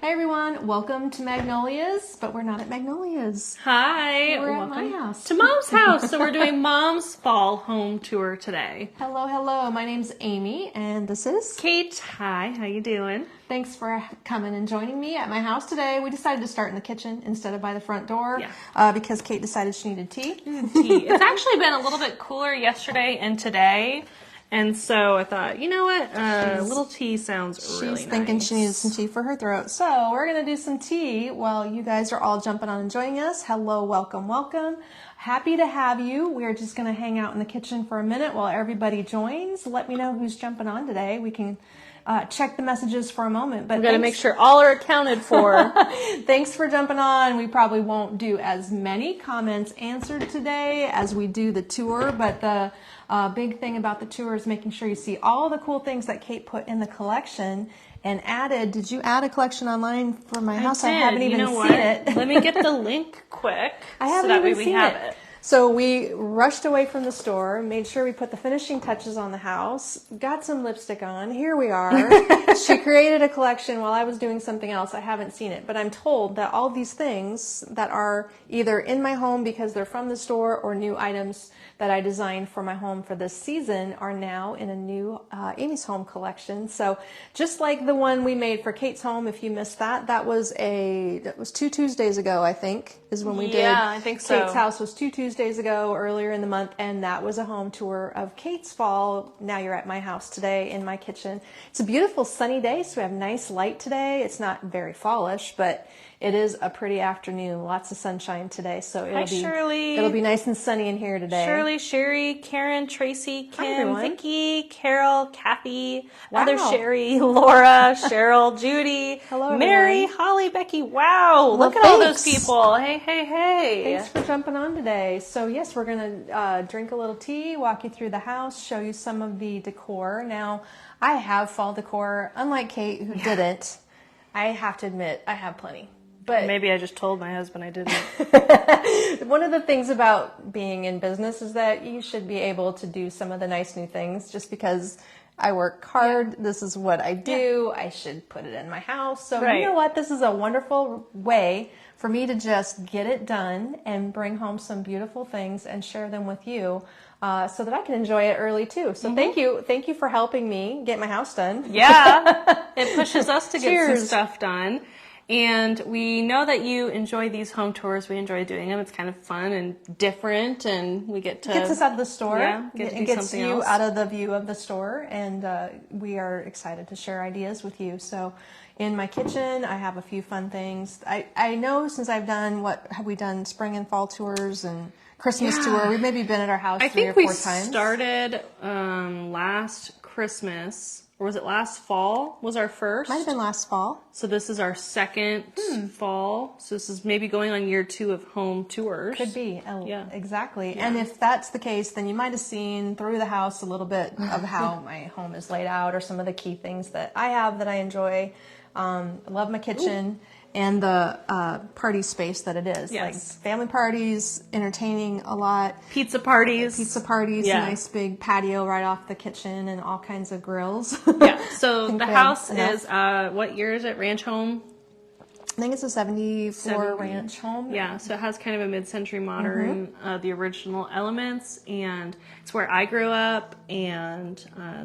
Hey everyone, welcome to Magnolia's, but we're not at Magnolia's. Hi, We're welcome at my house. to Mom's house. So we're doing Mom's fall home tour today. Hello, hello. My name's Amy, and this is Kate. Hi, how you doing? Thanks for coming and joining me at my house today. We decided to start in the kitchen instead of by the front door because Kate decided she needed tea. It's actually been a little bit cooler yesterday and today. And so I thought, you know what? A little tea sounds really nice. She's thinking she needed some tea for her throat. So we're going to do some tea while you guys are all jumping on and joining us. Hello, welcome, welcome. Happy to have you. We're just going to hang out in the kitchen for a minute while everybody joins. Let me know who's jumping on today. We can check the messages for a moment. But we're going to make sure all are accounted for. Thanks for jumping on. We probably won't do as many comments answered today as we do the tour, but the big thing about the tour is making sure you see all the cool things that Kate put in the collection and added. Did you add a collection online for my house? I haven't even seen it. Let me get the link quick. I haven't even seen it. So we rushed away from the store, made sure we put the finishing touches on the house, got some lipstick on. Here we are. She created a collection while I was doing something else. I haven't seen it, but I'm told that all these things that are either in my home because they're from the store or new items that I designed for my home for this season are now in a new Amy's Home collection. So just like the one we made for Kate's home, if you missed that, that was 2 Tuesdays ago, I think, is when we did. Yeah, I think so. Kate's house was 2 Tuesdays ago, earlier in the month, and that was a home tour of Kate's fall. Now you're at my house today in my kitchen. It's a beautiful sunny day, so we have nice light today. It's not very fallish, but it is a pretty afternoon. Lots of sunshine today, so it'll be nice and sunny in here today. Shirley, Sherry, Karen, Tracy, Kim, everyone. Vicky, Carol, Kathy, other Sherry, Laura, Cheryl, Judy, Hello, Mary, everyone. Holly, Becky. Wow, look at all those people. Hey, hey, hey. Thanks for jumping on today. So yes, we're going to drink a little tea, walk you through the house, show you some of the decor. Now, I have fall decor. Unlike Kate, who didn't, I have to admit, I have plenty. But maybe I just told my husband I didn't. One of the things about being in business is that you should be able to do some of the nice new things. Just because I work hard, this is what I do, I should put it in my house. So you know what? This is a wonderful way for me to just get it done and bring home some beautiful things and share them with you so that I can enjoy it early too. So thank you for helping me get my house done. Yeah, it pushes us to get some stuff done. And we know that you enjoy these home tours. We enjoy doing them. It's kind of fun and different, and we get to... It gets us out of the store. Yeah, it gets you out of the view of the store, and we are excited to share ideas with you. So in my kitchen, I have a few fun things. I know since I've done, have we done spring and fall tours and Christmas tour? We've maybe been at our house 3 or 4 times. I think we started last Christmas. Or was it last fall? Was our first? Might have been last fall. So this is our second fall. So this is maybe going on year 2 of home tours. Could be. Exactly. Yeah. And if that's the case, then you might have seen through the house a little bit of how my home is laid out or some of the key things that I have that I enjoy. I love my kitchen. And the party space that it is. Like family parties, entertaining a lot. Pizza parties. Nice big patio right off the kitchen and all kinds of grills. So the house is, what year is it? Ranch home? I think it's a 74 ranch home. Yeah, so it has kind of a mid-century modern, the original elements, and it's where I grew up, and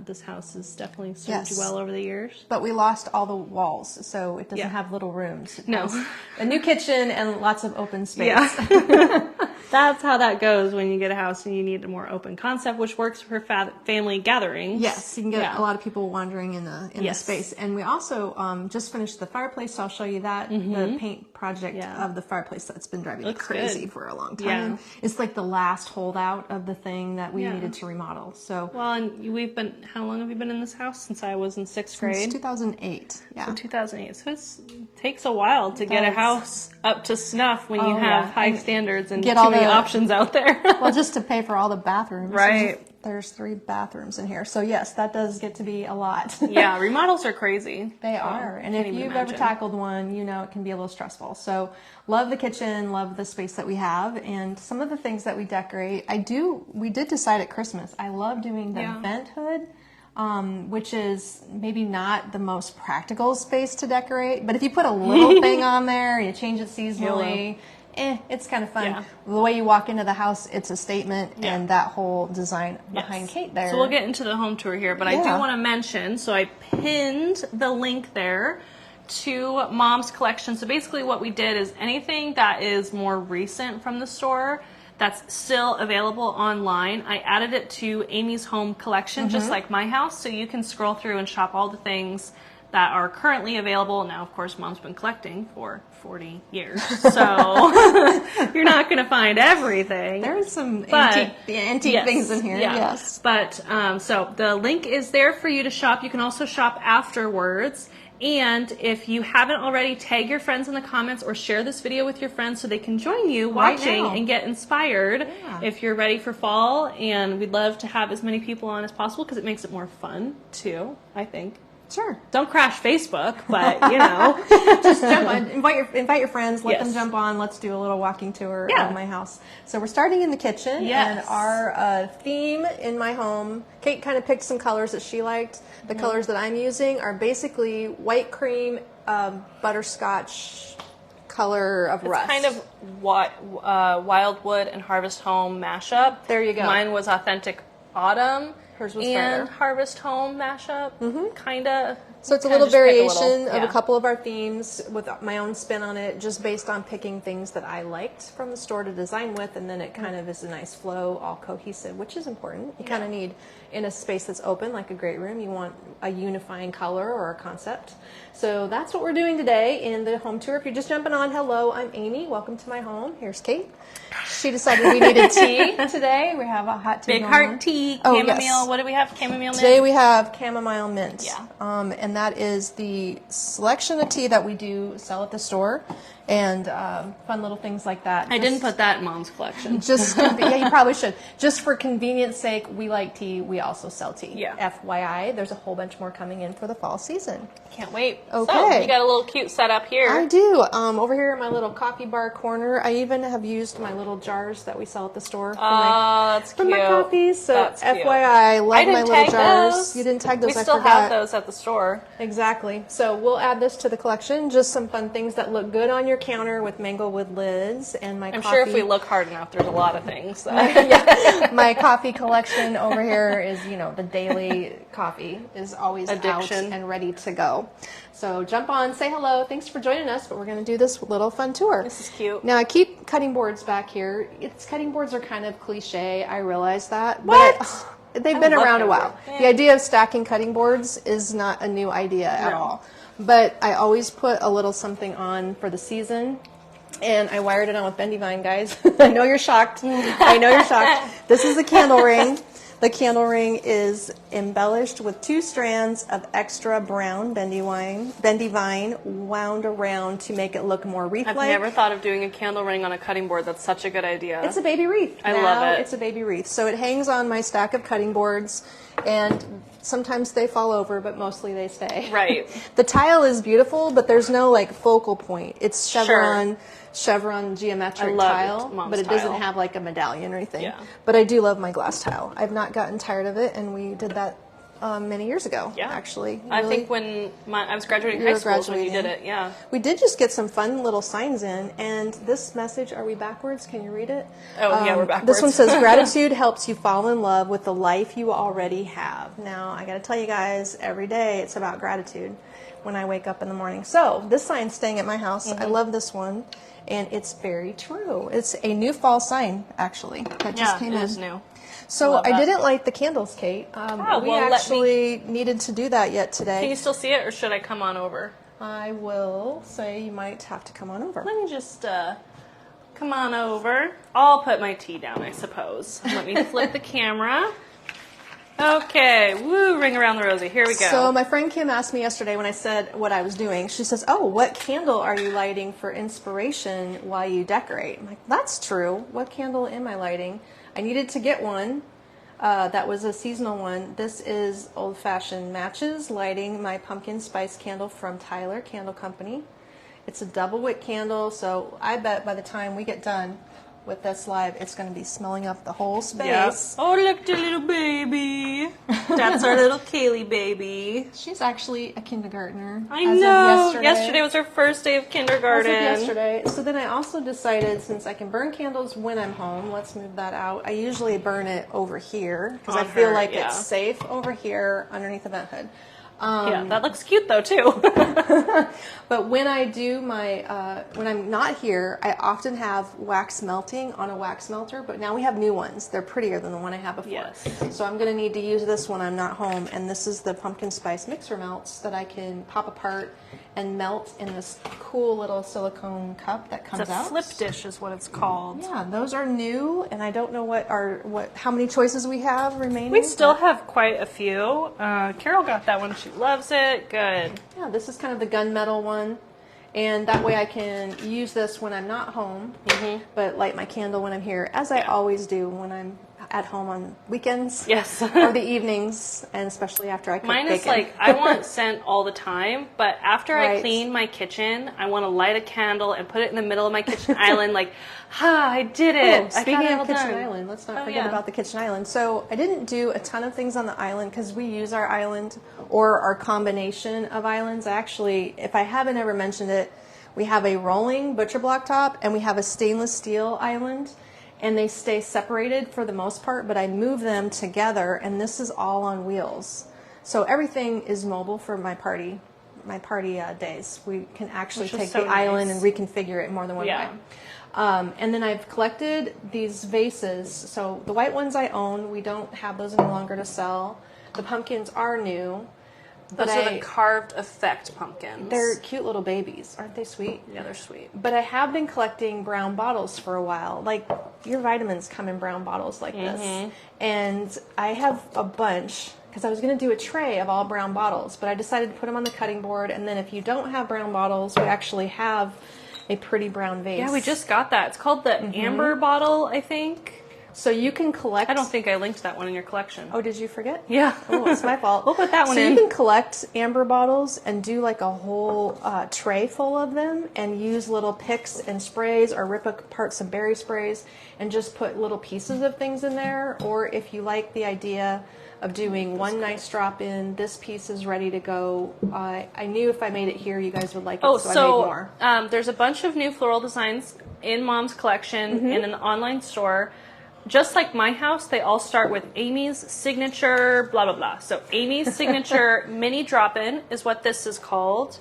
this house has definitely served well over the years. But we lost all the walls, so it doesn't have little rooms. It has a new kitchen and lots of open space. Yeah. That's how that goes when you get a house and you need a more open concept, which works for family gatherings. Yes, you can get a lot of people wandering in the space. And we also just finished the fireplace, so I'll show you that. The paint project of the fireplace that's been driving me crazy for a long time. It's like the last holdout of the thing that we needed to remodel. So and how long have you been in this house? Since I was in 6th grade? Since 2008. Yeah. So 2008. So it takes a while to get a house up to snuff when you have high standards and get too many options out there. Well, just to pay for all the bathrooms. Right. There's 3 bathrooms in here. So yes, that does get to be a lot. Yeah, remodels are crazy. They are. And if you've ever tackled one, you know it can be a little stressful. So love the kitchen, love the space that we have, and some of the things that we decorate. We did decide at Christmas, I love doing the vent hood. which is maybe not the most practical space to decorate. But if you put a little thing on there, you change it seasonally, it's kind of fun. Yeah. The way you walk into the house, it's a statement, and that whole design behind Kate there. So we'll get into the home tour here, but I do want to mention, so I pinned the link there to Mom's collection. So basically what we did is anything that is more recent from the store that's still available online, I added it to Amy's home collection, just like my house, so you can scroll through and shop all the things that are currently available. Now, of course, Mom's been collecting for 40 years, so you're not going to find everything. There's some antique things in here, yes. But, so the link is there for you to shop. You can also shop afterwards. And if you haven't already, tag your friends in the comments or share this video with your friends so they can join you watching and get inspired if you're ready for fall. And we'd love to have as many people on as possible because it makes it more fun too, I think. Sure. Don't crash Facebook, but you know. Just jump on. Invite your friends, let them jump on. Let's do a little walking tour of my house. So we're starting in the kitchen, and our theme in my home, Kate kind of picked some colors that she liked. The colors that I'm using are basically white cream, butterscotch color of rust. It's kind of Wildwood and Harvest Home mashup. There you go. Mine was Authentic Autumn. Hers was and fair. Harvest Home mashup, kind of. So it's a little variation of a couple of our themes with my own spin on it, just based on picking things that I liked from the store to design with, and then it kind of is a nice flow, all cohesive, which is important. You kind of need, in a space that's open, like a great room, you want a unifying color or a concept. So that's what we're doing today in the home tour. If you're just jumping on, hello, I'm Amy. Welcome to my home. Here's Kate. She decided we needed tea today. We have a hot tea. Big heart tea, chamomile. What do we have? Chamomile mint? Today we have chamomile mint. Yeah. And that is the selection of tea that we do sell at the store, and fun little things like that. I didn't put that in Mom's collection. Just you probably should. Just for convenience sake, we like tea. We also sell tea. Yeah. FYI, there's a whole bunch more coming in for the fall season. Can't wait. Okay. So you got a little cute setup here. I do. Over here in my little coffee bar corner, I even have used my little jars that we sell at the store that's for cute. my coffees. So that's FYI, I love my little jars. Those. You didn't tag those. We still have those at the store. Exactly. So we'll add this to the collection. Just some fun things that look good on your counter with manglewood lids and my I'm coffee. sure if we look hard enough, there's a lot of things. So. My coffee collection over here is, the daily coffee is always out and ready to go. So jump on, say hello. Thanks for joining us, but we're going to do this little fun tour. This is cute. Now I keep cutting boards back here. Cutting boards are kind of cliche. I realize that. What? But they've been around a while. The idea of stacking cutting boards is not a new idea at all. But I always put a little something on for the season. And I wired it on with bendy vine, guys. I know you're shocked. I know you're shocked. This is a candle ring. The candle ring is embellished with 2 strands of extra brown bendy vine wound around to make it look more wreath-like. I've never thought of doing a candle ring on a cutting board. That's such a good idea. It's a baby wreath. I love it. It's a baby wreath. So it hangs on my stack of cutting boards, and sometimes they fall over, but mostly they stay. Right. The tile is beautiful, but there's no focal point. It's chevron geometric tile, but it doesn't have a medallion or anything. Yeah. But I do love my glass tile. I've not gotten tired of it, and we did that many years ago, actually. I think when I was graduating high school is when you did it, We did just get some fun little signs in, and this message, are we backwards? Can you read it? Oh, yeah, we're backwards. This one says, gratitude helps you fall in love with the life you already have. Now, I got to tell you guys, every day it's about gratitude when I wake up in the morning. So, this sign's staying at my house. I love this one. And it's very true. It's a new fall sign, actually, that just came in. It is new. So I didn't light the candles, Kate. We actually needed to do that yet today. Can you still see it, or should I come on over? I will say you might have to come on over. Let me just come on over. I'll put my tea down, I suppose. Let me flip the camera. Okay, woo, ring around the rosy. Here we go. So my friend Kim asked me yesterday when I said what I was doing. She says, oh, what candle are you lighting for inspiration while you decorate? I'm like, that's true. What candle am I lighting? I needed to get one. That was a seasonal one. This is Old Fashioned Matches, lighting my pumpkin spice candle from Tyler Candle Company. It's a double wick candle, so I bet by the time we get done with this live, it's going to be smelling up the whole space. Yep. Oh, look, the little baby. That's our little Kaylee baby. She's actually a kindergartner. I know. Yesterday was her first day of kindergarten. As of yesterday. So then I also decided, since I can burn candles when I'm home, let's move that out. I usually burn it over here because I feel like it's safe over here underneath the vent hood. Yeah, that looks cute though too. But when I do my, when I'm not here, I often have wax melting on a wax melter, but now we have new ones. They're prettier than the one I had before. Yes. So I'm going to need to use this when I'm not home, and this is the pumpkin spice mixer melts that I can pop apart and melt in this cool little silicone cup that comes out. It's a flip dish is what it's called. Yeah, those are new, and I don't know how many choices we have remaining. We still have quite a few. Carol got that one. She loves it. Good. Yeah, this is kind of the gunmetal one, and that way I can use this when I'm not home, but light my candle when I'm here, as I always do when I'm at home on weekends. Yes. Or the evenings, and especially after I cook Mine is bacon. like, I want scent all the time, but after I clean my kitchen, I want to light a candle and put it in the middle of my kitchen island, like, I did it. Oh, speaking of kitchen island, let's not forget about the kitchen island. So I didn't do a ton of things on the island because we use our island or our combination of islands. Actually, if I haven't ever mentioned it, we have a rolling butcher block top and we have a stainless steel island. And they stay separated for the most part, but I move them together, and this is all on wheels. So everything is mobile for my party days. We can actually take the island and reconfigure it more than one way. And then I've collected these vases. So the white ones I own. We don't have those any longer to sell. The pumpkins are new. Those are the carved effect pumpkins. They're cute little babies. Aren't they sweet? Yeah, they're sweet. But I have been collecting brown bottles for a while. Like, your vitamins come in brown bottles like this. And I have a bunch, because I was going to do a tray of all brown bottles, but I decided to put them on the cutting board. And then if you don't have brown bottles, we actually have a pretty brown vase. Yeah, we just got that. It's called the Amber bottle, I think. So you can collect... I don't think I linked that one in your collection. Oh, did you forget? Yeah. Oh, it's my fault. We'll put that one in. So you can collect amber bottles and do like a whole tray full of them and use little picks and sprays or rip apart some berry sprays and just put little pieces of things in there. Or if you like the idea of doing one nice drop in, this piece is ready to go. I knew if I made it here, you guys would like it, so I made more. There's a bunch of new floral designs in Mom's collection in an online store. Just like my house, they all start with Amy's signature, blah, blah, blah. So Amy's signature mini drop-in is what this is called.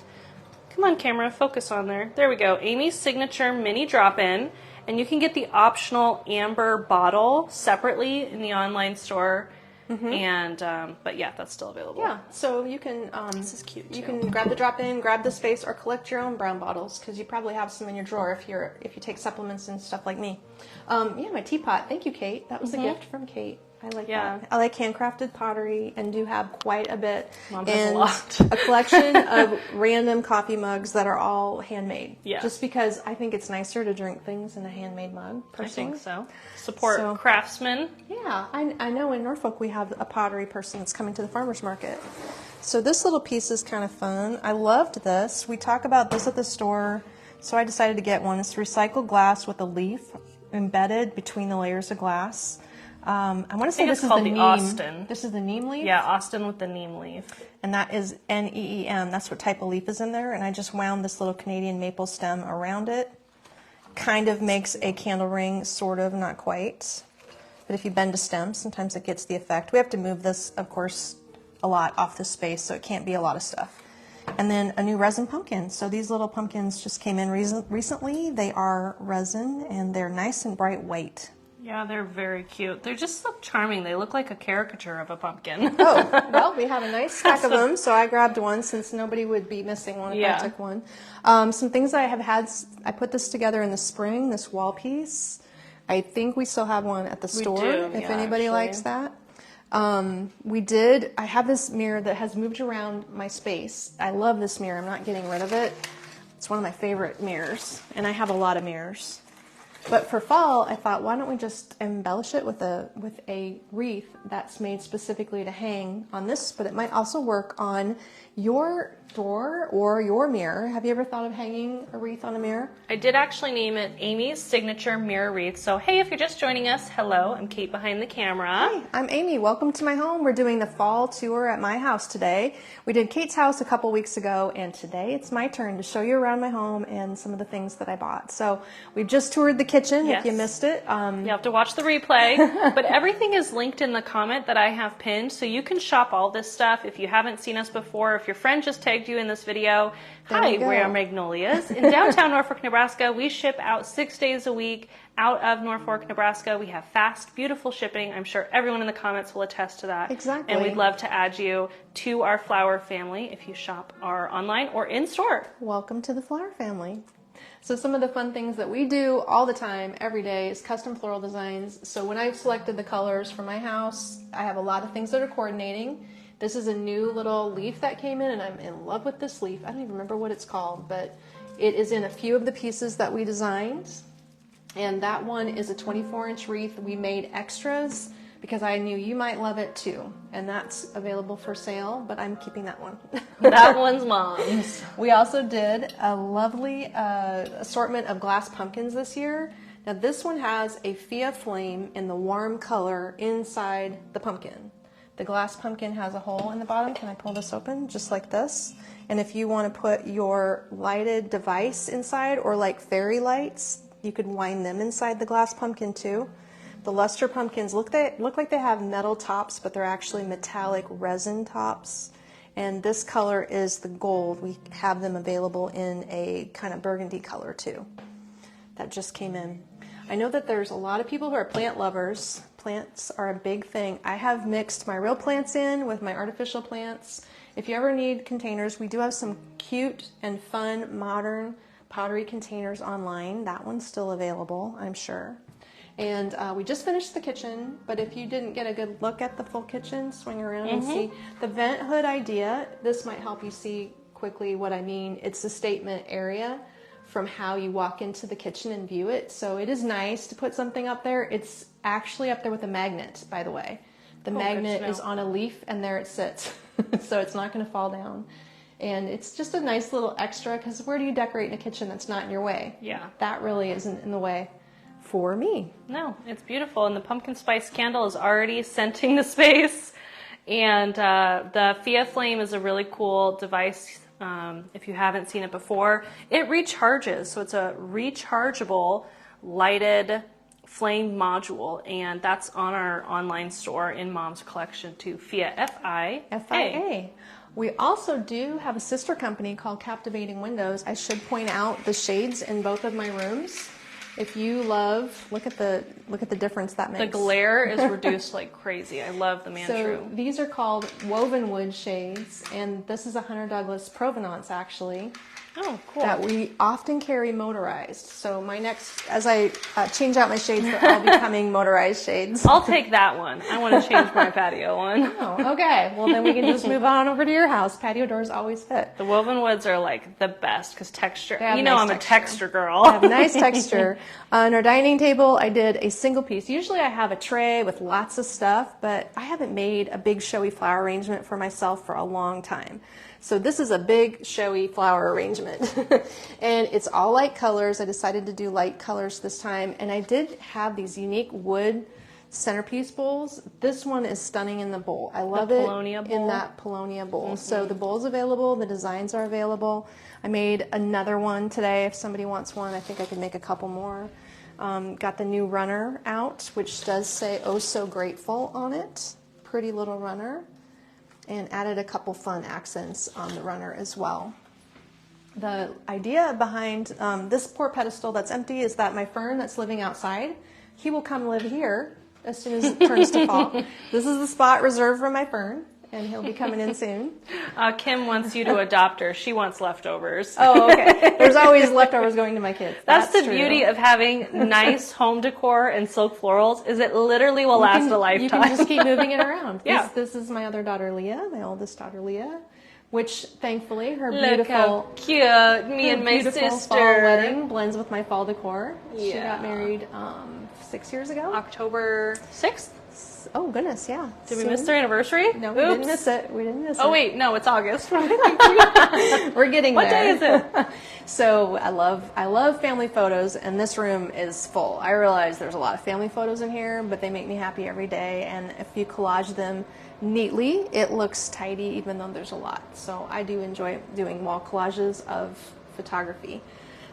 Come on, camera, focus on there. There we go. Amy's signature mini drop-in. And you can get the optional amber bottle separately in the online store. And but yeah, that's still available. Yeah, so you can this is cute too. You can grab the drop-in, grab the space, or collect your own brown bottles because you probably have some in your drawer if you take supplements and stuff like me. Yeah, my teapot. Thank you, Kate. That was a gift from Kate. I like that. I like handcrafted pottery and do have quite a bit. Mom has and a lot. A collection of random coffee mugs that are all handmade. Yeah. Just because I think it's nicer to drink things in a handmade mug, personally. I think so. Support craftsmen. Yeah, I know in Norfolk we have a pottery person that's coming to the farmer's market. So this little piece is kind of fun. I loved this. We talk about this at the store, so I decided to get one. It's recycled glass with a leaf embedded between the layers of glass. I want to say this is the neem. Austin. This is the neem leaf? Yeah, Austin with the neem leaf. And that is NEEM. That's what type of leaf is in there. And I just wound this little Canadian maple stem around it. Kind of makes a candle ring, sort of, not quite. But if you bend a stem, sometimes it gets the effect. We have to move this, of course, a lot off the space, so it can't be a lot of stuff. And then a new resin pumpkin. So these little pumpkins just came in recently. They are resin, and they're nice and bright white. Yeah, they're very cute. They're just so charming. They look like a caricature of a pumpkin. Oh, well, we have a nice stack of them, so I grabbed one since nobody would be missing one if I took one. Some things I have had, I put this together in the spring, this wall piece. I think we still have one at the store, if anybody likes that. I have this mirror that has moved around my space. I love this mirror. I'm not getting rid of it. It's one of my favorite mirrors, and I have a lot of mirrors. But for fall, I thought, why don't we just embellish it with a wreath that's made specifically to hang on this, but it might also work on your door or your mirror. Have you ever thought of hanging a wreath on a mirror? I did actually name it Amy's Signature Mirror Wreath. So, hey, if you're just joining us, hello, I'm Kate behind the camera. Hey, I'm Amy. Welcome to my home. We're doing the fall tour at my house today. We did Kate's house a couple weeks ago, and today it's my turn to show you around my home and some of the things that I bought. So we've just toured the kitchen, Yes. if you missed it. You have to watch the replay, but everything is linked in the comment that I have pinned, so you can shop all this stuff. If you haven't seen us before, if your friend just tagged you in this video, hi, we're Magnolias. In downtown Norfolk, Nebraska, we ship out 6 days a week out of Norfolk, Nebraska. We have fast, beautiful shipping. I'm sure everyone in the comments will attest to that. Exactly. And we'd love to add you to our flower family if you shop our online or in store. Welcome to the flower family. So some of the fun things that we do all the time, every day, is custom floral designs. So when I've selected the colors for my house, I have a lot of things that are coordinating. This is a new little leaf that came in, and I'm in love with this leaf. I don't even remember what it's called, but it is in a few of the pieces that we designed. And that one is a 24-inch wreath. We made extras because I knew you might love it too. And that's available for sale, but I'm keeping that one. That one's Mom's. We also did a lovely assortment of glass pumpkins this year. Now this one has a Fia flame in the warm color inside the pumpkin. The glass pumpkin has a hole in the bottom. Can I pull this open? Just like this. And if you want to put your lighted device inside, or like fairy lights, you could wind them inside the glass pumpkin too. The luster pumpkins look like they have metal tops, but they're actually metallic resin tops. And this color is the gold. We have them available in a kind of burgundy color too. That just came in. I know that there's a lot of people who are plant lovers. Plants are a big thing. I have mixed my real plants in with my artificial plants. If you ever need containers, we do have some cute and fun modern pottery containers online. That one's still available, I'm sure. And we just finished the kitchen, but if you didn't get a good look at the full kitchen, swing around and see the vent hood idea. This might help you see quickly what I mean. It's a statement area from how you walk into the kitchen and view it. So it is nice to put something up there. It's actually up there with a magnet, by the way. The magnet is on a leaf, and there it sits. So it's not going to fall down. And it's just a nice little extra, because where do you decorate in a kitchen that's not in your way? Yeah. That really isn't in the way for me. No, it's beautiful. And the pumpkin spice candle is already scenting the space. And the Fia Flame is a really cool device. If you haven't seen it before, it recharges. So it's a rechargeable lighted flame module, and that's on our online store in Mom's collection too. Fia, F-I-A. We also do have a sister company called Captivating Windows. I should point out the shades in both of my rooms. If you love, look at the difference that makes. The glare is reduced like crazy. I love the man's room. So these are called woven wood shades, and this is a Hunter Douglas Provenance actually. Oh, cool. That we often carry motorized. So my next, as I change out my shades, they're all becoming motorized shades. I'll take that one. I want to change my patio one. Oh, okay. Well, then we can just move on over to your house. Patio doors always fit. The woven woods are like the best because texture. You know, nice I'm a texture girl. They have nice texture. On our dining table, I did a single piece. Usually I have a tray with lots of stuff, but I haven't made a big showy flower arrangement for myself for a long time. So this is a big showy flower arrangement. And it's all light colors. I decided to do light colors this time. And I did have these unique wood centerpiece bowls. This one is stunning in the bowl. I love it in that Paulownia bowl. So the bowl's available. The designs are available. I made another one today. If somebody wants one, I think I could make a couple more. Got the new runner out, which does say "Oh So Grateful" on it. Pretty little runner. And added a couple fun accents on the runner as well. The idea behind this poor pedestal that's empty is that my fern that's living outside, he will come live here as soon as it turns to fall. This is the spot reserved for my fern, and he'll be coming in soon. Kim wants you to adopt her. She wants leftovers. Oh, okay. There's always leftovers going to my kids. That's the beauty of having nice home decor and silk florals, is it literally will last a lifetime. You can just keep moving it around. Yeah. This is my other daughter, Leah, my oldest daughter, Leah, which thankfully her Look beautiful, how cute. Me and my beautiful sister. fall wedding blends with my fall decor. Yeah. She got married 6 years ago. October 6th? Oh, goodness, yeah. Did we miss their anniversary? No, we didn't miss it. We didn't miss it. Oh, wait, no, it's August. We're getting What there. What day is it? So I love family photos, and this room is full. I realize there's a lot of family photos in here, but they make me happy every day, and if you collage them neatly, it looks tidy even though there's a lot. So I do enjoy doing wall collages of photography.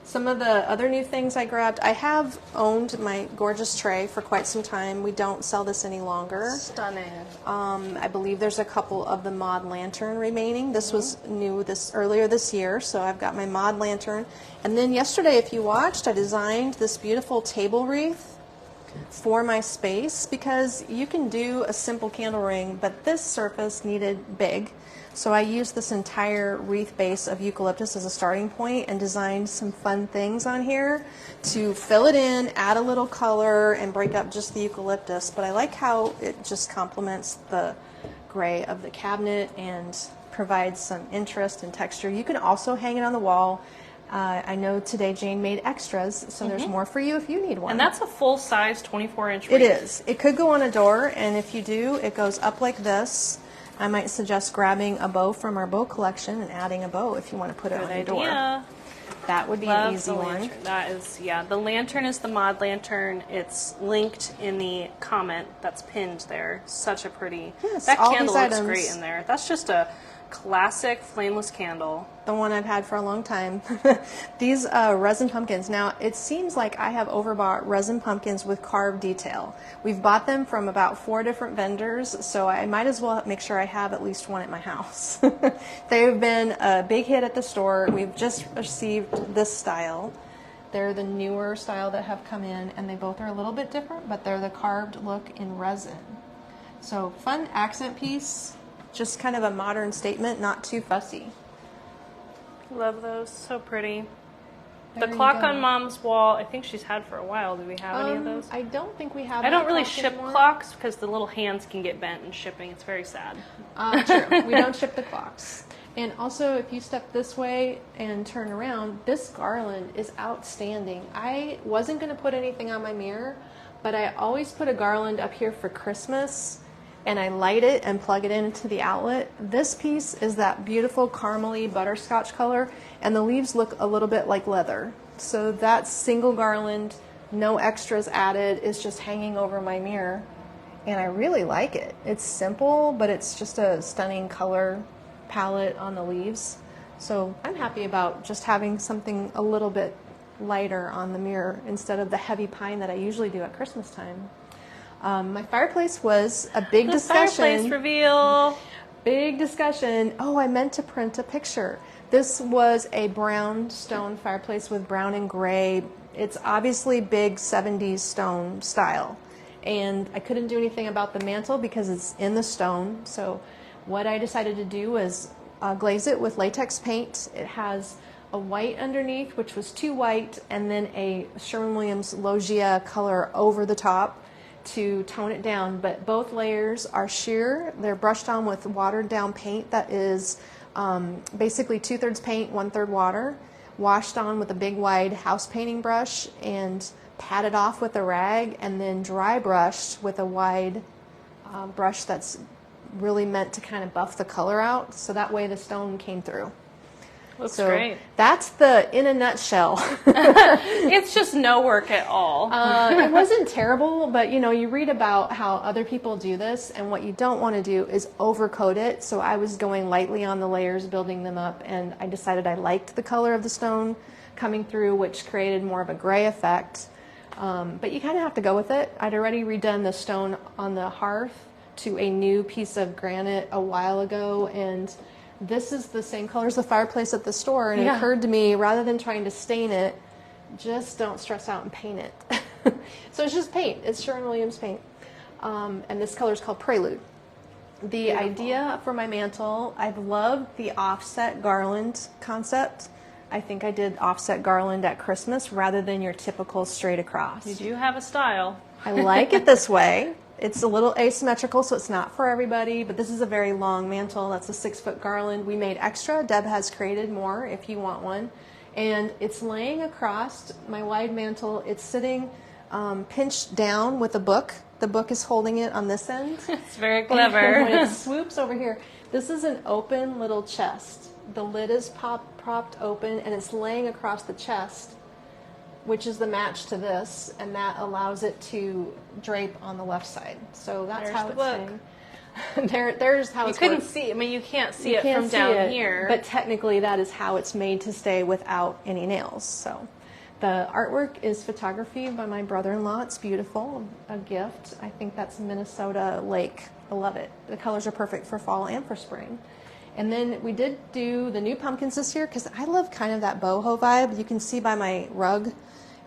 Some of the other new things I grabbed, I have owned my gorgeous tray for quite some time. We don't sell this any longer. Stunning. I believe there's a couple of the mod lantern remaining. This was new earlier this year, so I've got my mod lantern. And then yesterday, if you watched, I designed this beautiful table wreath for my space, because you can do a simple candle ring, but this surface needed big. So I used this entire wreath base of eucalyptus as a starting point and designed some fun things on here to fill it in, add a little color, and break up just the eucalyptus. But I like how it just complements the gray of the cabinet and provides some interest and texture. You can also hang it on the wall. I know today Jane made extras, so there's more for you if you need one. And that's a full-size 24-inch wreath. It is. It could go on a door, and if you do, it goes up like this. I might suggest grabbing a bow from our bow collection and adding a bow if you want to put it on your door. That would be an easy one. That is, yeah. The lantern is the mod lantern. It's linked in the comment that's pinned there. Such a pretty. Yes, that all candle these looks items. great in there. That's just a classic flameless candle. The one I've had for a long time. These resin pumpkins. Now, it seems like I have overbought resin pumpkins with carved detail. We've bought them from about 4 different vendors, so I might as well make sure I have at least one at my house. They've been a big hit at the store. We've just received this style. They're the newer style that have come in, and they both are a little bit different, but they're the carved look in resin. So, fun accent piece. Just kind of a modern statement, not too fussy. Love those. So pretty. There The you clock go. on Mom's wall, I think she's had for a while. Do we have any of those? I don't think we have. I don't that really clock ship anymore. clocks because the little hands can get bent in shipping. It's very sad. True. We don't ship the clocks. And also, if you step this way and turn around, this garland is outstanding. I wasn't going to put anything on my mirror, but I always put a garland up here for Christmas, and I light it and plug it into the outlet. This piece is that beautiful caramely butterscotch color, and the leaves look a little bit like leather. So that single garland, no extras added, is just hanging over my mirror, and I really like it. It's simple, but it's just a stunning color palette on the leaves. So I'm happy about just having something a little bit lighter on the mirror instead of the heavy pine that I usually do at Christmas time. My fireplace was a big discussion. Fireplace reveal. Big discussion. Oh, I meant to print a picture. This was a brown stone fireplace with brown and gray. It's obviously big 70s stone style. And I couldn't do anything about the mantle because it's in the stone. So what I decided to do was glaze it with latex paint. It has a white underneath, which was too white, and then a Sherwin-Williams Loggia color over the top to tone it down. But both layers are sheer. They're brushed on with watered down paint that is basically 2/3 paint, 1/3 water, washed on with a big wide house painting brush and patted off with a rag, and then dry brushed with a wide brush that's really meant to kind of buff the color out, so that way the stone came through. Looks great. That's the in a nutshell. It's just no work at all. It wasn't terrible, but you read about how other people do this, and what you don't want to do is overcoat it. So I was going lightly on the layers, building them up, and I decided I liked the color of the stone coming through, which created more of a gray effect. But you kind of have to go with it. I'd already redone the stone on the hearth to a new piece of granite a while ago, and this is the same color as the fireplace at the store, and it occurred to me, rather than trying to stain it, just don't stress out and paint it. So it's just paint. It's Sherwin-Williams paint. And this color is called Prelude. The idea for my mantle, I've loved the offset garland concept. I think I did offset garland at Christmas rather than your typical straight across. You do have a style. I like it this way. It's a little asymmetrical, so it's not for everybody, but this is a very long mantle. That's a 6-foot garland. We made extra. Deb has created more if you want one. And it's laying across my wide mantle. It's sitting pinched down with a book The book is holding it on this end. It's very clever. When it swoops over here, this is an open little chest. The lid is propped open, and it's laying across the chest, which is the match to this, and that allows it to drape on the left side. So that's how it's staying. There's how it's. You couldn't see. I mean, you can't see it from down here. But technically, that is how it's made to stay without any nails. So, the artwork is photography by my brother-in-law. It's beautiful, a gift. I think that's Minnesota Lake. I love it. The colors are perfect for fall and for spring. And then we did do the new pumpkins this year because I love kind of that boho vibe. You can see by my rug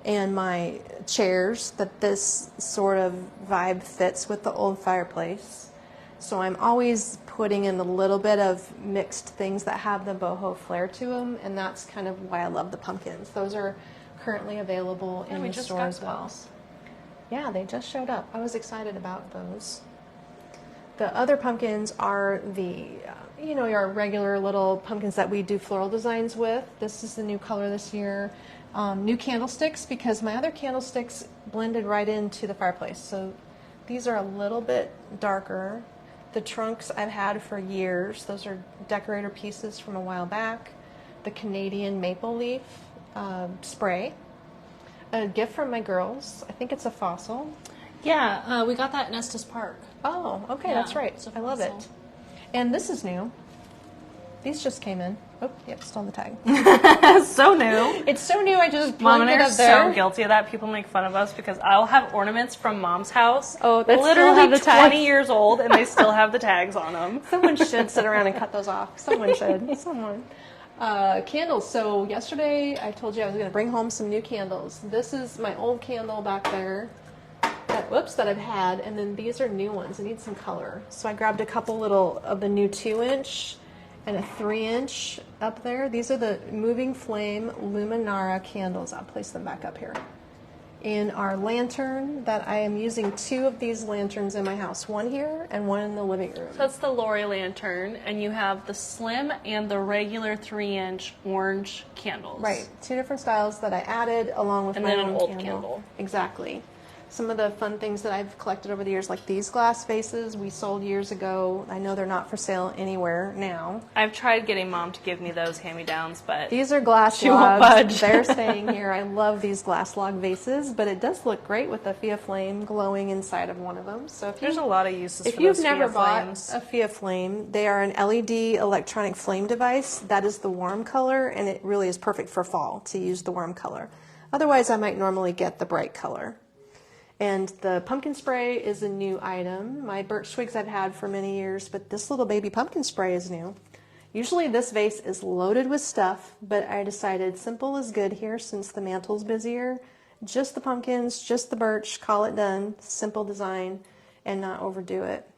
and my chairs that this sort of vibe fits with the old fireplace. So I'm always putting in a little bit of mixed things that have the boho flair to them, and that's kind of why I love the pumpkins. Those are currently available in the store as well. Yeah, they just showed up. I was excited about those. The other pumpkins are the, your regular little pumpkins that we do floral designs with. This is the new color this year. New candlesticks, because my other candlesticks blended right into the fireplace. So these are a little bit darker. The trunks I've had for years. Those are decorator pieces from a while back. The Canadian maple leaf spray. A gift from my girls. I think it's a fossil. Yeah, we got that in Estes Park. Oh, okay, yeah, that's right. I love it. And this is new. These just came in. Oh, yep, still on the tag. So new. It's so new, I just Mom and plugged I it are up there. so guilty of that. People make fun of us because I'll have ornaments from Mom's house. Oh, that literally still have the 20 years old, and they still have the tags on them. Someone should sit around and cut those off. Someone should. Someone. Candles. So yesterday I told you I was going to bring home some new candles. This is my old candle back there that I've had, and then these are new ones. I need some color. So I grabbed a couple little of the new 2-inch and a 3-inch up there. These are the Moving Flame Luminara candles. I'll place them back up here. In our lantern, that I am using 2 of these lanterns in my house, one here and one in the living room. So that's the Lori lantern, and you have the slim and the regular 3-inch orange candles. Right, 2 different styles that I added along with my own old candle. Exactly. Some of the fun things that I've collected over the years, like these glass vases we sold years ago. I know they're not for sale anywhere now. I've tried getting Mom to give me those hand-me-downs, but these are glass she won't logs. budge. They're staying here. I love these glass log vases, but it does look great with the Fia Flame glowing inside of one of them. So if there's a lot of uses for those If you've never bought flames. a Fia Flame, they are an LED electronic flame device. That is the warm color, and it really is perfect for fall to use the warm color. Otherwise, I might normally get the bright color. And the pumpkin spray is a new item. My birch twigs I've had for many years, but this little baby pumpkin spray is new. Usually this vase is loaded with stuff, but I decided simple is good here since the mantle's busier. Just the pumpkins, just the birch, call it done. Simple design and not overdo it.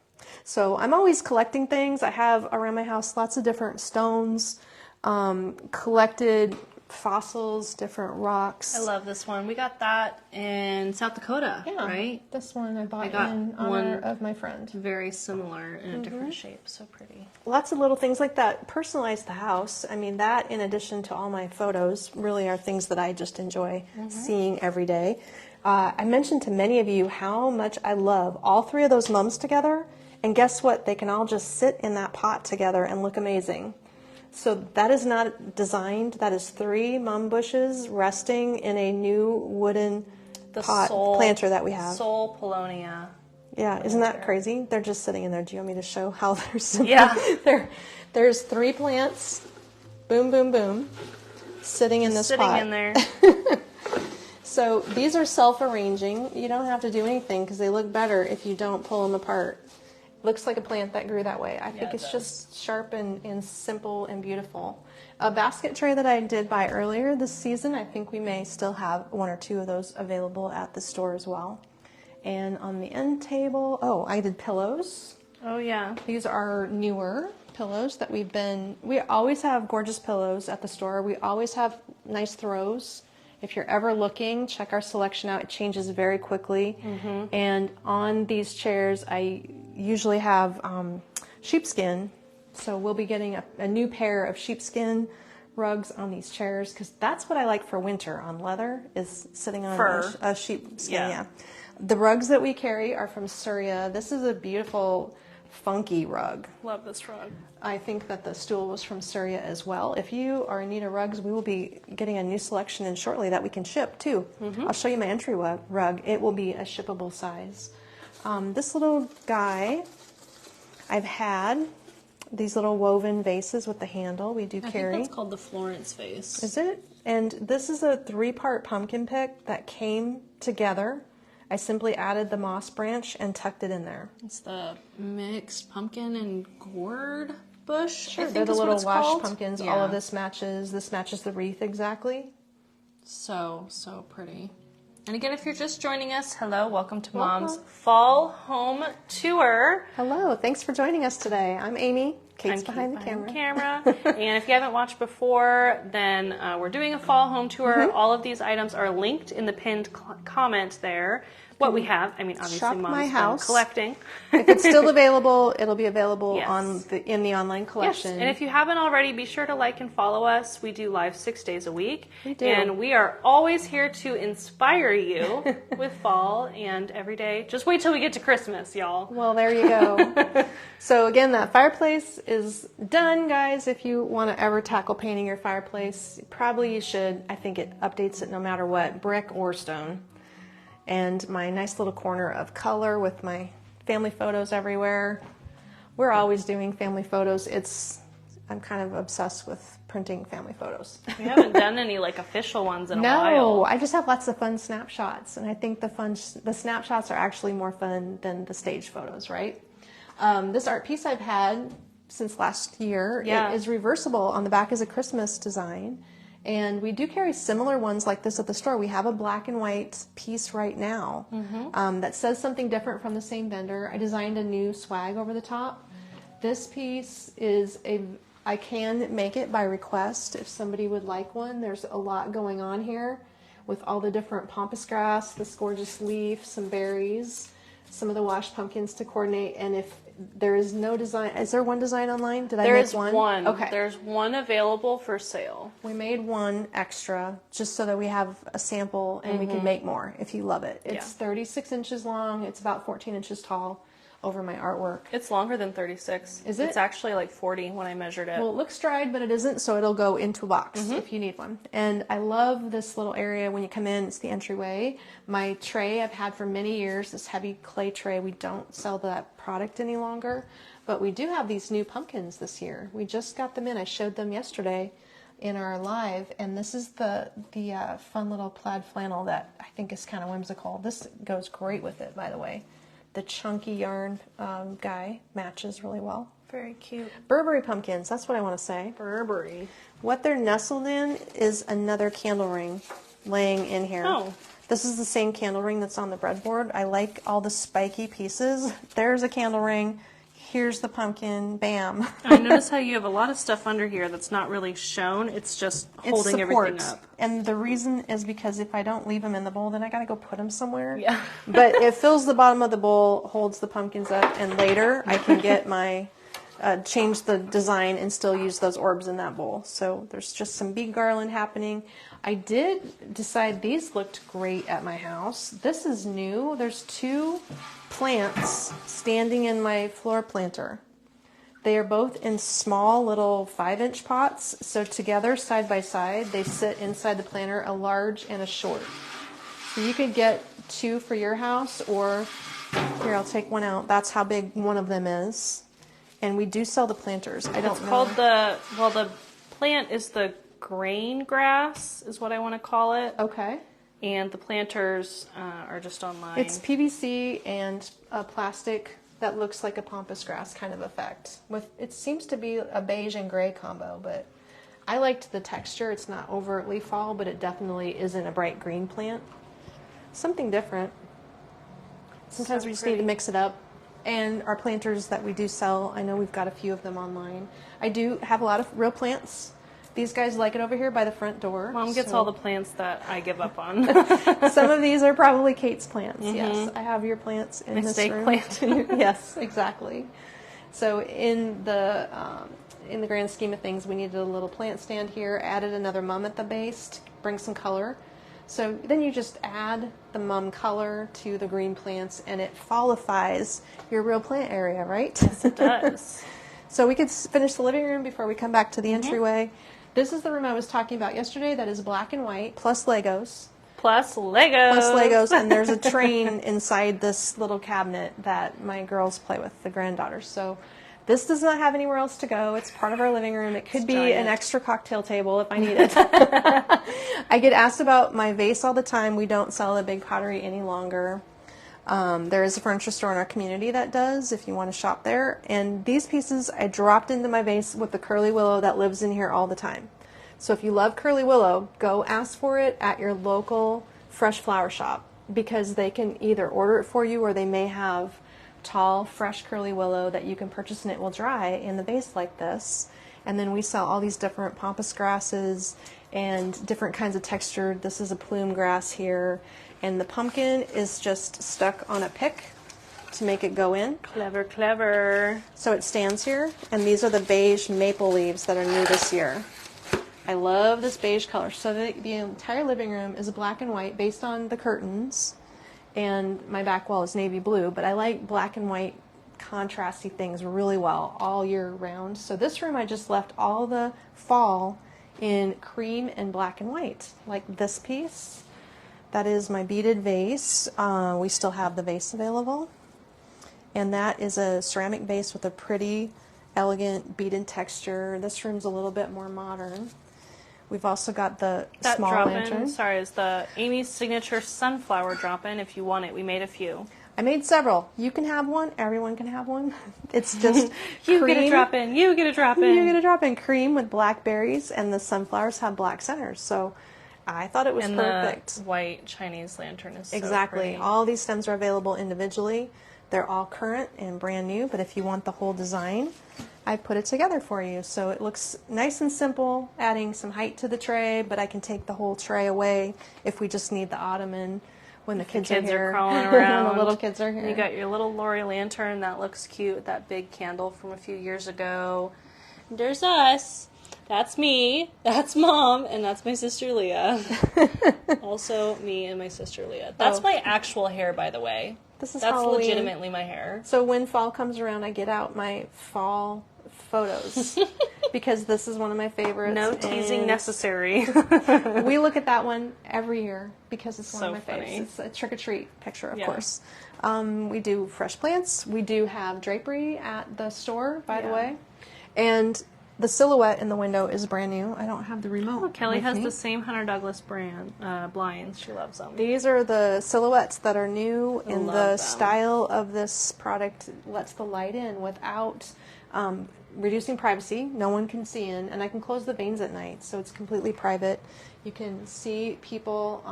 So I'm always collecting things. I have around my house lots of different stones, collected fossils, different rocks. I love this one. We got that in South Dakota, right? This one I bought in honor of my friend. Very similar in a different shape. So pretty. Lots of little things like that. Personalize the house. I mean, that in addition to all my photos really are things that I just enjoy seeing every day. I mentioned to many of you how much I love all 3 of those mums together. And guess what? They can all just sit in that pot together and look amazing. So that is not designed. That is 3 mum bushes resting in a new wooden pot planter that we have. Sol Polonia. Yeah, isn't that crazy? They're just sitting in there. Do you want me to show how they're sitting? Yeah. There's 3 plants, boom, boom, boom, sitting in this pot. Sitting in there. So these are self-arranging. You don't have to do anything because they look better if you don't pull them apart. Looks like a plant that grew that way. I think it's just sharp and simple and beautiful. A basket tray that I did buy earlier this season, I think we may still have 1 or 2 of those available at the store as well. And on the end table, I did pillows. Oh, yeah. These are newer pillows that we always have gorgeous pillows at the store. We always have nice throws. If you're ever looking, check our selection out. It changes very quickly. And on these chairs, I usually have sheepskin. So we'll be getting a new pair of sheepskin rugs on these chairs because that's what I like for winter on leather is sitting on a sheep skin. Yeah. The rugs that we carry are from Surya. This is a beautiful, funky rug. Love this rug. I think that the stool was from Surya as well. If you are in need of rugs, we will be getting a new selection in shortly that we can ship too. I'll show you my Entryway rug. It will be a shippable size. This little guy, I've had these little woven vases with the handle. We do carry. I think that's called the Florence vase. Is it? And this is a 3-part pumpkin pick that came together. I simply added the moss branch and tucked it in there. It's the mixed pumpkin and gourd bush. Sure, they're the little wash pumpkins. Yeah. All of this matches. This matches the wreath exactly. So pretty. And again, if you're just joining us, hello, welcome to Mom's Fall Home Tour. Hello, thanks for joining us today. I'm Amy. Kate's behind the camera. And if you haven't watched before, then we're doing a fall home tour. All of these items are linked in the pinned comment there. What we have, I mean, obviously Mom's been collecting. If it's still available, it'll be available in the online collection. Yes. And if you haven't already, be sure to like and follow us. We do live 6 days a week. We do. And we are always here to inspire you with fall and every day. Just wait till we get to Christmas, y'all. Well, there you go. So again, that fireplace is done, guys. If you want to ever tackle painting your fireplace, probably you should. I think it updates it no matter what, brick or stone. And my nice little corner of color with my family photos everywhere. We're always doing family photos. I'm kind of obsessed with printing family photos. We haven't done any like official ones in a while. No, I just have lots of fun snapshots, and I think the snapshots are actually more fun than the stage photos, right? This art piece I've had since last year. It is reversible. On the back is a Christmas design. And we do carry similar ones like this at the store. We have a black and white piece right now that says something different from the same vendor. I designed a new swag over the top. This piece is I can make it by request if somebody would like one. There's a lot going on here with all the different pampas grass, this gorgeous leaf, some berries, some of the washed pumpkins to coordinate. And if there is no design, is there one design online? Did I make one? There is one. Okay. There's one available for sale. We made one extra just so that we have a sample and we can make more if you love it. It's 36 inches long. It's about 14 inches tall over my artwork. It's longer than 36. Is it? It's actually like 40 when I measured it. Well, it looks dried, but it isn't, so it'll go into a box if you need one. And I love this little area when you come in. It's the entryway. My tray I've had for many years, this heavy clay tray. We don't sell that product any longer, but we do have these new pumpkins this year. We just got them in. I showed them yesterday in our live, and this is the fun little plaid flannel that I think is kind of whimsical. This goes great with it, by the way. The chunky yarn guy matches really well. Very cute. Burberry pumpkins, that's what I want to say. Burberry. What they're nestled in is another candle ring laying in here. Oh. This is the same candle ring that's on the breadboard. I like all the spiky pieces. There's a candle ring. Here's the pumpkin. Bam. I notice how you have a lot of stuff under here that's not really shown. It's just holding everything up. And the reason is because if I don't leave them in the bowl, then I got to go put them somewhere. Yeah. But it fills the bottom of the bowl, holds the pumpkins up, and later I can get my, change the design and still use those orbs in that bowl. So there's just some bead garland happening. I did decide these looked great at my house. This is new. There's 2 plants standing in my floor planter. They are both in small little 5-inch pots. So together, side by side, they sit inside the planter, a large and a short. So you could get 2 for your house, or here, I'll take one out. That's how big one of them is. And we do sell the planters. I don't know. It's called the plant is the grain grass is what I want to call it. Okay. And the planters are just online. It's PVC and a plastic that looks like a pampas grass kind of effect. It seems to be a beige and gray combo, but I liked the texture. It's not overtly fall, but it definitely isn't a bright green plant. Something different. Sometimes we just need to mix it up. And our planters that we do sell, I know we've got a few of them online. I do have a lot of real plants. These guys like it over here by the front door. Mom gets all the plants that I give up on. Some of these are probably Kate's plants. Yes, I have your plants in this room. Plant. Yes, exactly. So in the in the grand scheme of things, we needed a little plant stand here, added another mum at the base to bring some color. So then you just add the mum color to the green plants and it fallifies your real plant area, right? Yes, it does. So we could finish the living room before we come back to the entryway. This is the room I was talking about yesterday that is black and white, plus Legos. Plus Legos. And there's a train inside this little cabinet that my girls play with, the granddaughters. So this does not have anywhere else to go. It's part of our living room. It could be an extra cocktail table if I need it. I get asked about my vase all the time. We don't sell the big pottery any longer. There is a furniture store in our community that does, if you want to shop there. And these pieces I dropped into my vase with the curly willow that lives in here all the time. So if you love curly willow, go ask for it at your local fresh flower shop, because they can either order it for you or they may have tall, fresh curly willow that you can purchase and it will dry in the vase like this. And then we sell all these different pampas grasses and different kinds of texture. This is a plume grass here. And the pumpkin is just stuck on a pick to make it go in. Clever, clever. So it stands here. And these are the beige maple leaves that are new this year. I love this beige color. So the entire living room is black and white based on the curtains. And my back wall is navy blue. But I like black and white contrasty things really well all year round. So this room I just left all the fall in cream and black and white. Like this piece. That is my beaded vase. We still have the vase available. And that is a ceramic vase with a pretty, elegant beaded texture. This room's a little bit more modern. We've also got the small lantern. Sorry, is the Amy's signature sunflower drop-in. If you want it, we made a few. I made several. You can have one. Everyone can have one. It's just you cream. Get a drop-in. You get a drop-in. You get a drop-in. Cream with blackberries, and the sunflowers have black centers. So I thought it was perfect. The white Chinese lantern is exactly. So pretty. All these stems are available individually. They're all current and brand new, but if you want the whole design, I put it together for you. So it looks nice and simple, adding some height to the tray, but I can take the whole tray away if we just need the ottoman when the kids are here. Crawling around. When the little kids are here. You got your little Lori lantern that looks cute, that big candle from a few years ago. There's us. That's me, that's Mom, and that's my sister Leah. Also me and my sister Leah. That's my actual hair, by the way. That's Halloween. Legitimately my hair. So when fall comes around, I get out my fall photos because this is one of my favorites. No teasing necessary. We look at that one every year because it's one of my favorites. It's a trick-or-treat picture, of course. We do fresh plants. We do have drapery at the store, by the way. And the silhouette in the window is brand new. I don't have the remote. Oh, Kelly has the same Hunter Douglas brand blinds. She loves them. These are the silhouettes that are new in the style of this product. Lets the light in without reducing privacy. No one can see in, and I can close the vanes at night, so it's completely private. You can see people.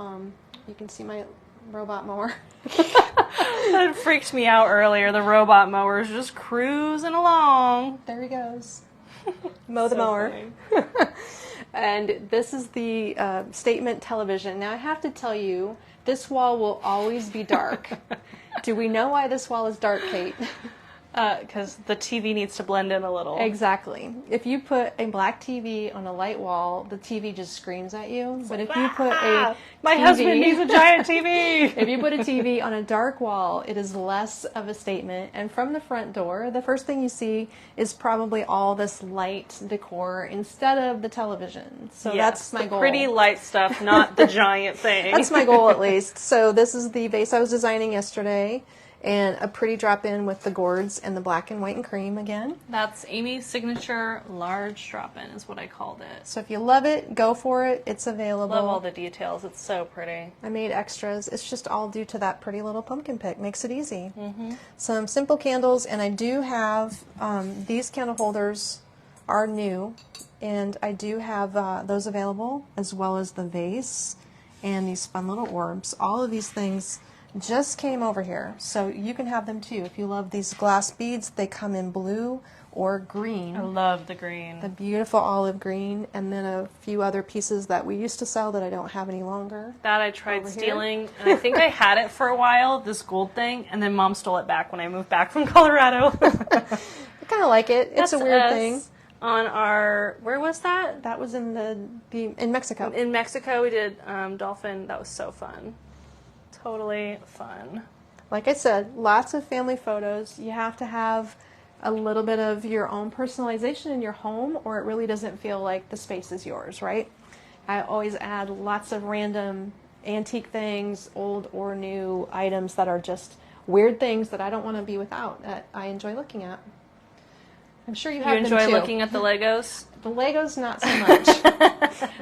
You can see my robot mower. That freaked me out earlier. The robot mower's just cruising along. There he goes. Mow the mower. And this is the statement television. Now I have to tell you, this wall will always be dark. Do we know why this wall is dark, Kate? Because the TV needs to blend in a little. Exactly. If you put a black TV on a light wall, the TV just screams at you. But if you put a my husband needs a giant TV. If you put a TV on a dark wall, it is less of a statement. And from the front door, the first thing you see is probably all this light decor instead of the television. So that's my goal. Pretty light stuff, not the giant thing. That's my goal, at least. So this is the vase I was designing yesterday. And a pretty drop-in with the gourds and the black and white and cream again. That's Amy's signature large drop-in is what I called it. So if you love it, go for it. It's available. Love all the details. It's so pretty. I made extras. It's just all due to that pretty little pumpkin pick. Makes it easy. Mm-hmm. Some simple candles, and I do have these candle holders are new, and I do have those available, as well as the vase and these fun little orbs. All of these things just came over here, so you can have them too. If you love these glass beads, they come in blue or green. I love the green. The beautiful olive green, and then a few other pieces that we used to sell that I don't have any longer. That I tried stealing, and I think I had it for a while, this gold thing, and then Mom stole it back when I moved back from Colorado. I kind of like it. It's a weird thing. on our, where was that? That was in in Mexico. In Mexico, we did dolphin. That was so fun. Totally fun. Like I said, lots of family photos. You have to have a little bit of your own personalization in your home, or it really doesn't feel like the space is yours, right? I always add lots of random antique things, old or new items that are just weird things that I don't want to be without, that I enjoy looking at. I'm sure you have them too. You enjoy looking at the Legos? The Legos, not so much.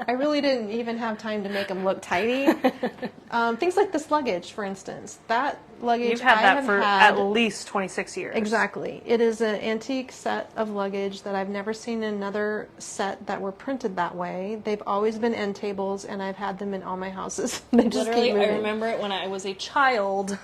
I really didn't even have time to make them look tidy. Things like this luggage, for instance. That luggage, You've had that for at least 26 years. Exactly. It is an antique set of luggage that I've never seen another set that were printed that way. They've always been end tables, and I've had them in all my houses. They just Literally, keep moving. I remember it when I was a child.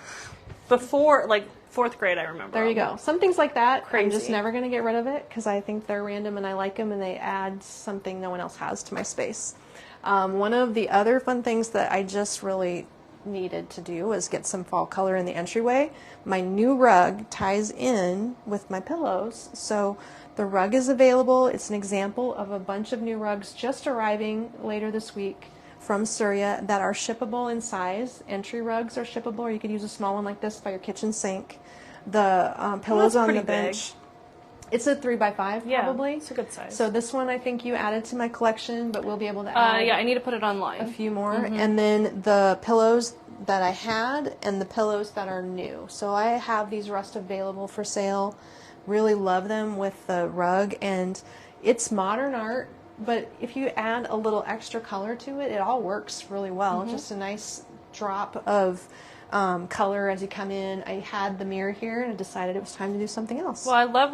Before, like, 4th grade, I remember. There you go. Some things like that, Crazy. I'm just never going to get rid of it because I think they're random and I like them and they add something no one else has to my space. One of the other fun things that I just really needed to do was get some fall color in the entryway. My new rug ties in with my pillows, so the rug is available. It's an example of a bunch of new rugs just arriving later this week from Surya that are shippable in size. Entry rugs are shippable, or you could use a small one like this by your kitchen sink. The pillows on the bench. Big. It's a 3x5 probably. It's a good size. So this one I think you added to my collection, but we'll be able to add yeah, I need to put it online. A few more. Mm-hmm. And then the pillows that I had and the pillows that are new. So I have these rust available for sale. Really love them with the rug, and it's modern art, but if you add a little extra color to it, it all works really well. Mm-hmm. Just a nice drop of color as you come in. I had the mirror here and I decided it was time to do something else. Well, I love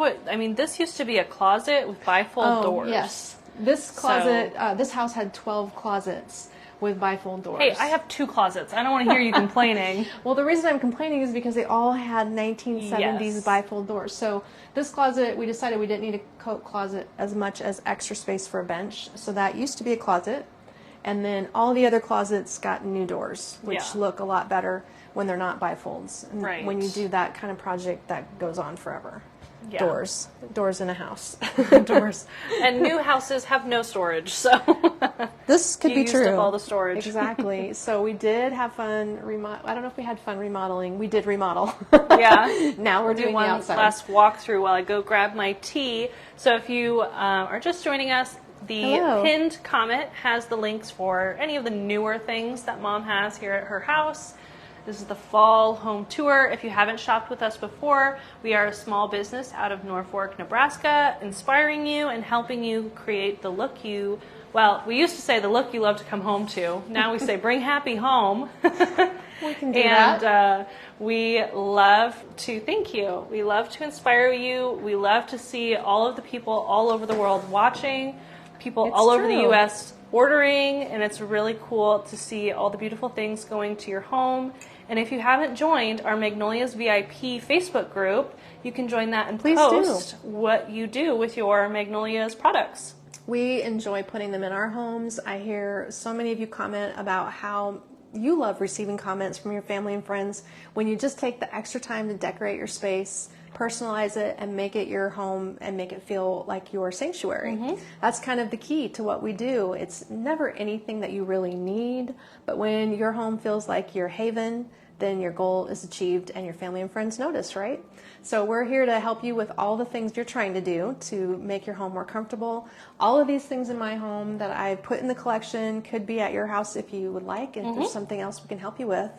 this used to be a closet with bifold doors. Yes. This closet, this house had 12 closets with bifold doors. Hey, I have 2 closets. I don't want to hear you complaining. Well, the reason I'm complaining is because they all had 1970s bifold doors. So this closet, we decided we didn't need a coat closet as much as extra space for a bench. So that used to be a closet. And then all the other closets got new doors, which look a lot better when they're not bifolds. And right. When you do that kind of project, that goes on forever. Yeah. Doors in a house. Doors. And new houses have no storage, so this could be true. Used up all the storage. Exactly. So we did have fun I don't know if we had fun remodeling. We did remodel. Yeah. Now we're doing one the outside. Last walkthrough while I go grab my tea. So if you are just joining us, the pinned comment has the links for any of the newer things that Mom has here at her house. This is the fall home tour. If you haven't shopped with us before, we are a small business out of Norfolk, Nebraska, inspiring you and helping you create the look we used to say the look you love to come home to. Now we say bring happy home. We can do that. And we love to thank you. We love to inspire you. We love to see all of the people all over the world watching, people all over the U.S. ordering, and it's really cool to see all the beautiful things going to your home. And if you haven't joined our Magnolias VIP Facebook group, you can join that and post what you do with your Magnolias products. We enjoy putting them in our homes. I hear so many of you comment about how you love receiving comments from your family and friends when you just take the extra time to decorate your space, personalize it, and make it your home and make it feel like your sanctuary. Mm-hmm. That's kind of the key to what we do. It's never anything that you really need, but when your home feels like your haven, then your goal is achieved and your family and friends notice, right? So we're here to help you with all the things you're trying to do to make your home more comfortable. All of these things in my home that I put in the collection could be at your house if you would like. And if there's something else we can help you with,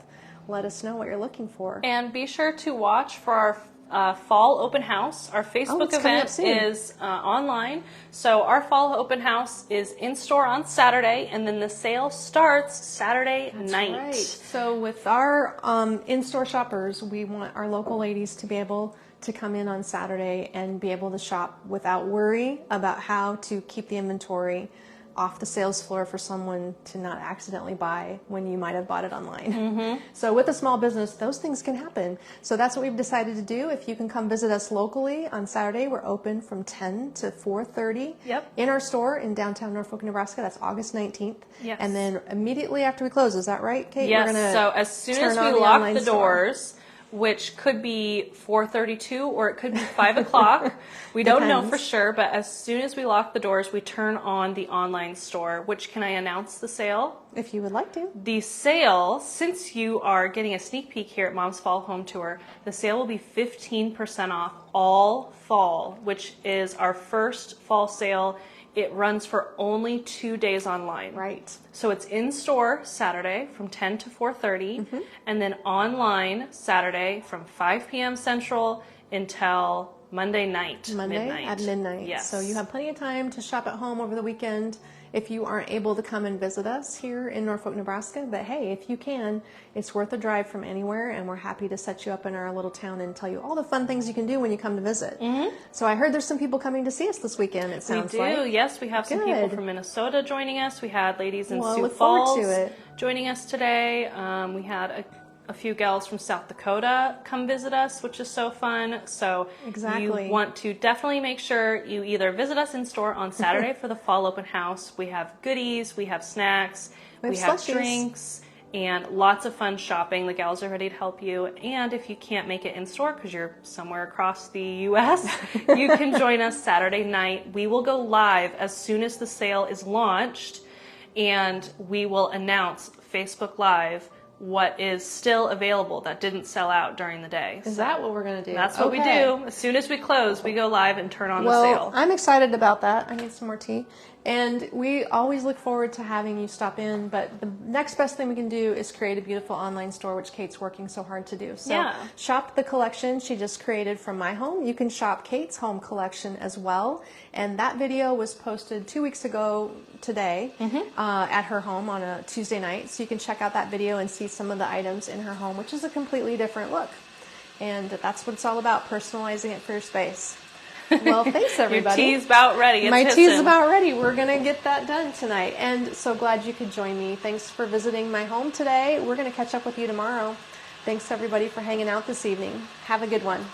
let us know what you're looking for. And be sure to watch for our fall open house. Our Facebook event is online. So our fall open house is in store on Saturday, and then the sale starts Saturday night. Right. So with our in-store shoppers, we want our local ladies to be able to come in on Saturday and be able to shop without worry about how to keep the inventory off the sales floor for someone to not accidentally buy when you might have bought it online. Mm-hmm. So with a small business, those things can happen. So that's what we've decided to do. If you can come visit us locally on Saturday, we're open from 10 to 4:30 in our store in downtown Norfolk, Nebraska. That's August 19th. Yes. And then immediately after we close, is that right, Kate? Yes. So as soon as we lock the doors, which could be 4:32 or it could be 5 o'clock. We don't know for sure, but as soon as we lock the doors, we turn on the online store, which can I announce the sale? If you would like to. The sale, since you are getting a sneak peek here at Mom's Fall Home Tour, the sale will be 15% off all fall, which is our first fall sale. It runs for only 2 days online. Right. So it's in store Saturday from 10 to 4:30, and then online Saturday from 5 p.m. Central until Monday night, midnight. At midnight. Yes. So you have plenty of time to shop at home over the weekend if you aren't able to come and visit us here in Norfolk, Nebraska. But hey, if you can, it's worth a drive from anywhere, and we're happy to set you up in our little town and tell you all the fun things you can do when you come to visit. So I heard there's some people coming to see us this weekend, it sounds like. We do, yes. We have some people from Minnesota joining us. We had ladies in Sioux look Falls forward to it. joining us today. We had a few gals from South Dakota come visit us, which is so fun. So you want to definitely make sure you either visit us in store on Saturday for the fall open house. We have goodies, we have snacks, we have drinks, and lots of fun shopping. The gals are ready to help you. And if you can't make it in store because you're somewhere across the U.S., you can join us Saturday night. We will go live as soon as the sale is launched, and we will announce Facebook Live what is still available that didn't sell out during the day. Is that what we're going to do? That's what we do. As soon as we close, we go live and turn on the sale. I'm excited about that. I need some more tea. And we always look forward to having you stop in, but the next best thing we can do is create a beautiful online store, which Kate's working so hard to do. So shop the collection she just created from my home. You can shop Kate's home collection as well. And that video was posted 2 weeks ago today at her home on a Tuesday night. So you can check out that video and see some of the items in her home, which is a completely different look. And that's what it's all about, personalizing it for your space. Well, thanks, everybody. Your tea's about ready. My tea's about ready. We're going to get that done tonight. And so glad you could join me. Thanks for visiting my home today. We're going to catch up with you tomorrow. Thanks, everybody, for hanging out this evening. Have a good one.